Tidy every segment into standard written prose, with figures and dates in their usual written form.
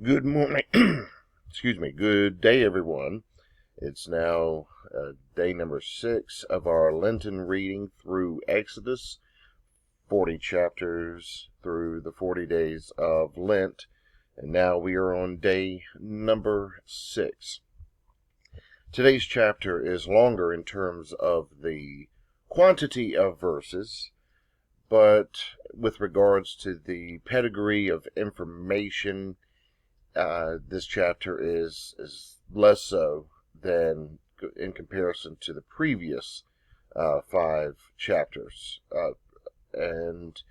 Good morning. Excuse me. Good day, everyone. It's now day number 6 of our Lenten reading through Exodus, 40 chapters through the 40 days of Lent. And now we are on day number 6. Today's chapter is longer in terms of the quantity of verses, but with regards to the pedigree of information, this chapter is less so than in comparison to the previous 5 chapters. And,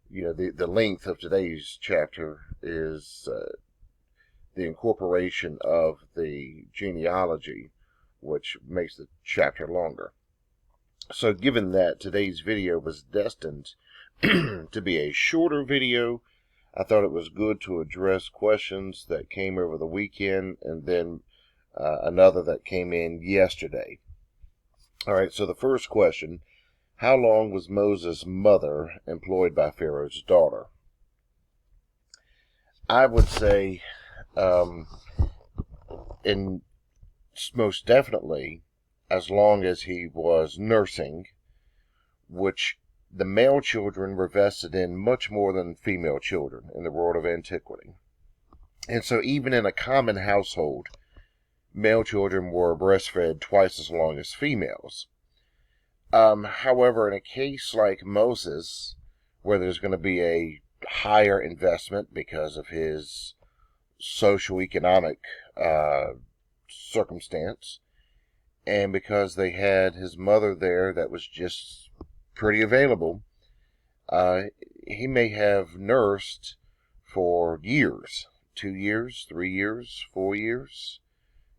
the length of today's chapter is the incorporation of the genealogy, which makes the chapter longer. So given that today's video was destined to be a shorter video, I thought it was good to address questions that came over the weekend and then another that came in yesterday. All right, so the first question: how long was Moses' mother employed by Pharaoh's daughter? I would say, in most definitely, as long as he was nursing, which the male children were vested in much more than female children in the world of antiquity. And so even in a common household, male children were breastfed twice as long as females. However, in a case like Moses, where there's going to be a higher investment because of his socioeconomic circumstance, and because they had his mother there that was just pretty available, he may have nursed for years, 2 years, 3 years, 4 years,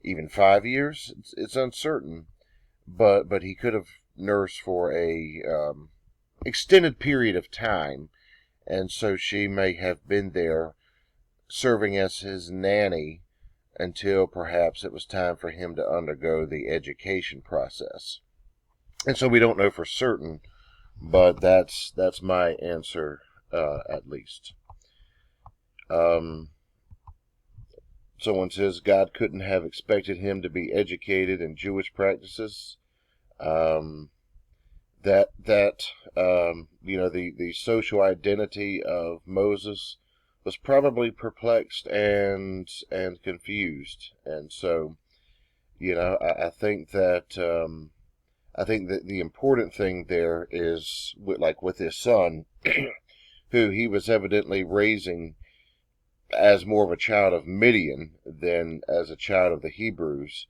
even 5 years. It's uncertain, but he could have nursed for a extended period of time, and so she may have been there serving as his nanny until perhaps it was time for him to undergo the education process. And so we don't know for certain, but that's my answer, at least. Someone says God couldn't have expected him to be educated in Jewish practices. The social identity of Moses was probably perplexed and confused, and so I think that the important thing there is with his son, who he was evidently raising as more of a child of Midian than as a child of the Hebrews.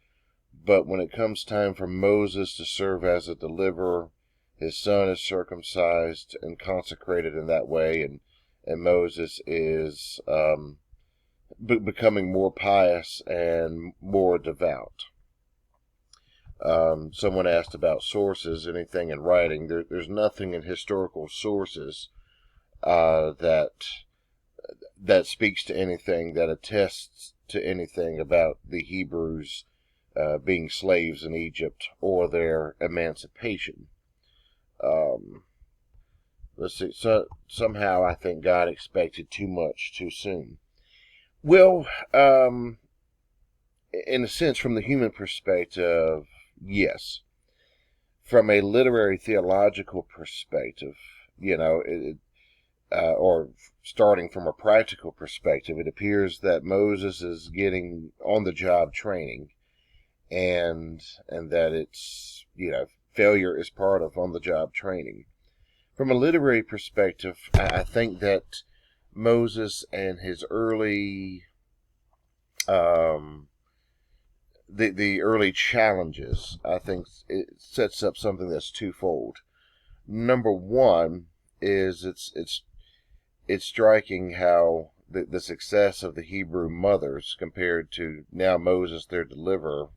But when it comes time for Moses to serve as a deliverer, his son is circumcised and consecrated in that way, and Moses is becoming more pious and more devout. Someone asked about sources, anything in writing. There's nothing in historical sources that speaks to anything, that attests to anything about the Hebrews being slaves in Egypt or their emancipation. Let's see. So somehow I think God expected too much too soon. Well, in a sense, from the human perspective, yes. From a literary theological perspective, or starting from a practical perspective, it appears that Moses is getting on-the-job training, and that it's, failure is part of on-the-job training. From a literary perspective, I think that Moses and his early, the early challenges, I think it sets up something that's twofold. Number one is it's striking how the success of the Hebrew mothers compared to now Moses, their deliverer,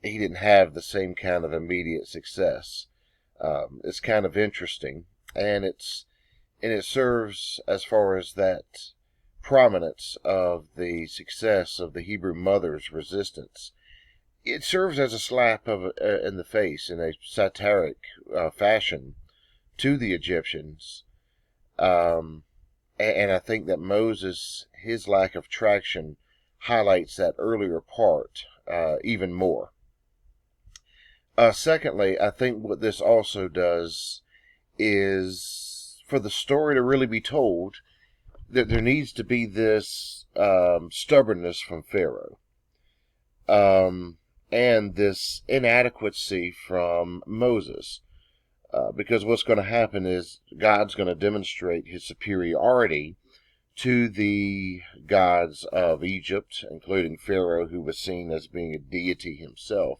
he didn't have the same kind of immediate success. It's kind of interesting, and it serves, as far as that prominence of the success of the Hebrew mother's resistance, it serves as a slap in the face in a satiric fashion to the Egyptians, And I think that Moses, his lack of traction, highlights that earlier part even more. Secondly, I think what this also does is, for the story to really be told, that there needs to be this stubbornness from Pharaoh, and this inadequacy from Moses. Because what's going to happen is God's going to demonstrate his superiority to the gods of Egypt, including Pharaoh, who was seen as being a deity himself.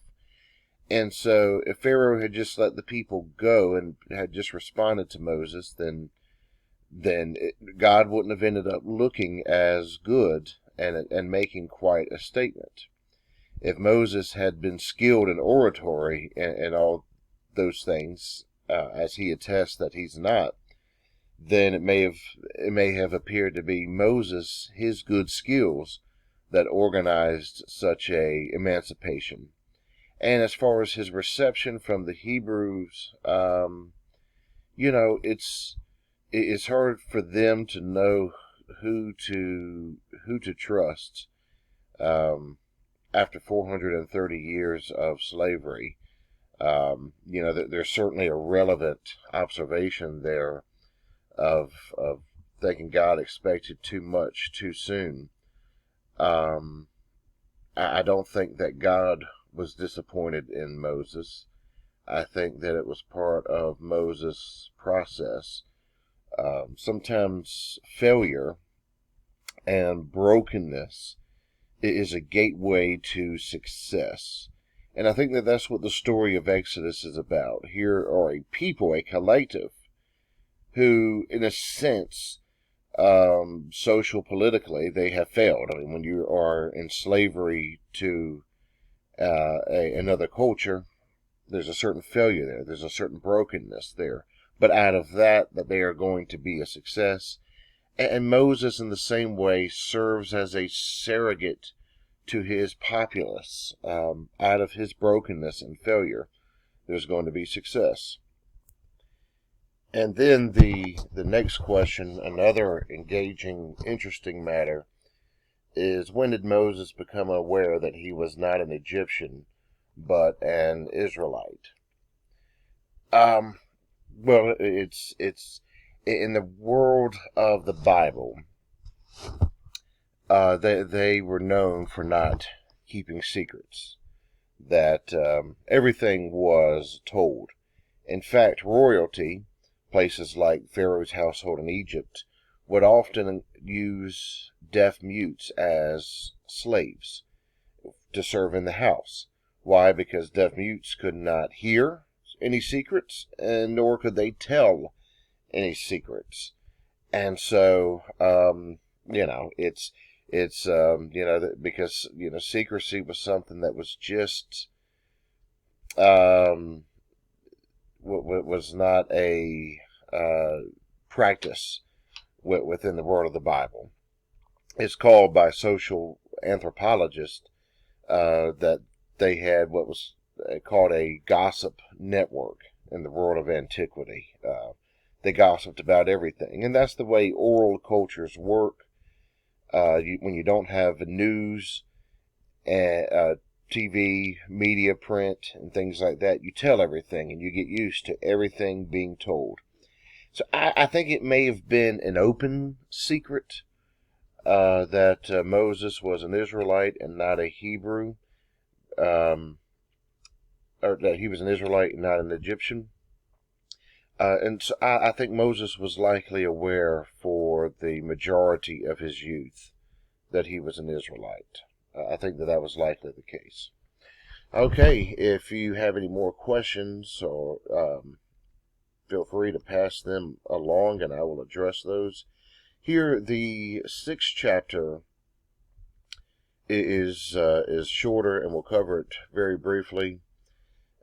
And so if Pharaoh had just let the people go and had just responded to Moses, then God wouldn't have ended up looking as good and making quite a statement. If Moses had been skilled in oratory and all those things, as he attests that he's not, then it may have appeared to be Moses, his good skills, that organized such a emancipation. And as far as his reception from the Hebrews, it's hard for them to know who to trust after 430 years of slavery. There's certainly a relevant observation there of thinking God expected too much too soon. I don't think that God was disappointed in Moses. I think that it was part of Moses' process. Sometimes failure and brokenness is a gateway to success. And I think that that's what the story of Exodus is about. Here are a people, a collective, who, in a sense, social, politically, they have failed. I mean, when you are in slavery to another culture, there's a certain failure there. There's a certain brokenness there. But out of that they are going to be a success. And Moses, in the same way, serves as a surrogate to his populace. Out of his brokenness and failure, there's going to be success. And then the next question, another engaging, interesting matter, is when did Moses become aware that he was not an Egyptian, but an Israelite? Well, it's in the world of the Bible. They were known for not keeping secrets. That everything was told. In fact, royalty, places like Pharaoh's household in Egypt, would often use deaf mutes as slaves to serve in the house. Why? Because deaf mutes could not hear any secrets, and nor could they tell any secrets. And so, it's because secrecy was something that was just was not a practice within the world of the Bible. It's called by social anthropologists that they had what was called a gossip network in the world of antiquity. They gossiped about everything, and that's the way oral cultures work. When you don't have news, TV, media, print, and things like that, you tell everything, and you get used to everything being told. So I think it may have been an open secret that Moses was an Israelite and not a Hebrew, or that he was an Israelite and not an Egyptian. And so I think Moses was likely aware for the majority of his youth that he was an Israelite. I think that was likely the case. Okay, if you have any more questions, or feel free to pass them along and I will address those. Here, the 6th chapter is shorter, and we'll cover it very briefly.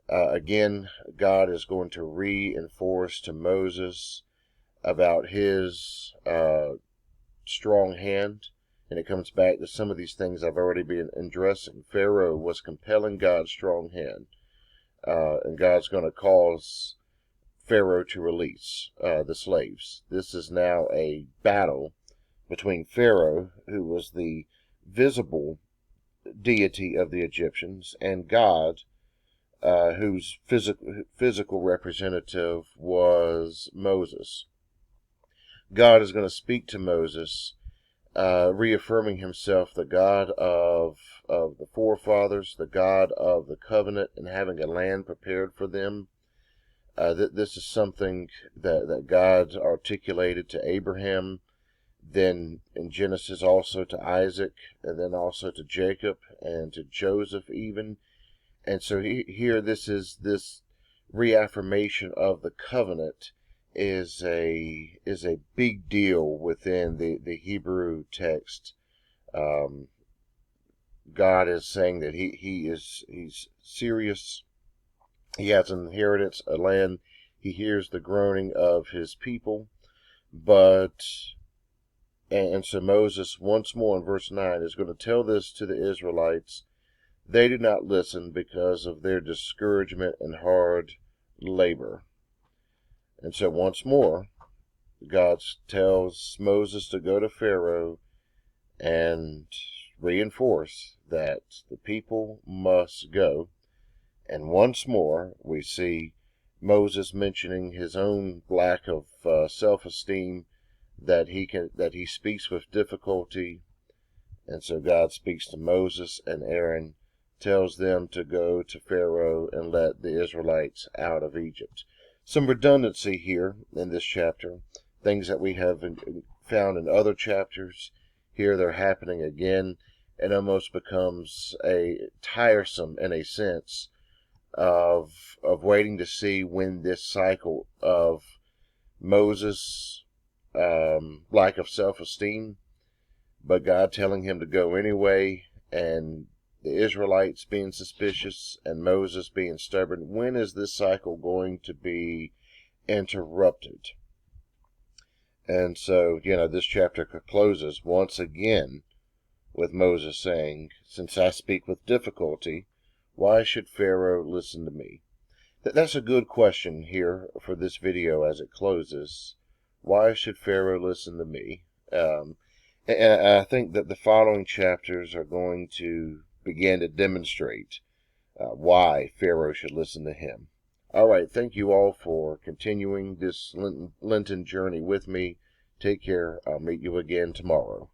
Again, God is going to reinforce to Moses about his strong hand, and it comes back to some of these things I've already been addressing. Pharaoh was compelling God's strong hand, and God's going to cause Pharaoh to release the slaves. This is now a battle between Pharaoh, who was the visible deity of the Egyptians, and God, whose physical representative was Moses. God is going to speak to Moses, reaffirming himself the God of the forefathers, the God of the covenant, and having a land prepared for them. This is something that God articulated to Abraham, then in Genesis also to Isaac, and then also to Jacob and to Joseph even. And so here this reaffirmation of the covenant is a big deal within the Hebrew text. God is saying that he's serious. He has an inheritance, a land. He hears the groaning of his people. And so Moses, once more in verse 9, is going to tell this to the Israelites. They do not listen because of their discouragement and hard labor. And so once more, God tells Moses to go to Pharaoh and reinforce that the people must go. And once more, we see Moses mentioning his own lack of self-esteem, that he speaks with difficulty. And so God speaks to Moses and Aaron, tells them to go to Pharaoh and let the Israelites out of Egypt. Some redundancy here in this chapter. Things that we have found in other chapters. Here they're happening again. It almost becomes tiresome in a sense of waiting to see when this cycle of Moses' lack of self-esteem, but God telling him to go anyway, and the Israelites being suspicious, and Moses being stubborn. When is this cycle going to be interrupted? And so, this chapter closes once again with Moses saying, "Since I speak with difficulty, why should Pharaoh listen to me?" That's a good question here for this video as it closes. Why should Pharaoh listen to me? And I think that the following chapters are going to begin to demonstrate why Pharaoh should listen to him. All right, thank you all for continuing this Lenten journey with me. Take care. I'll meet you again tomorrow.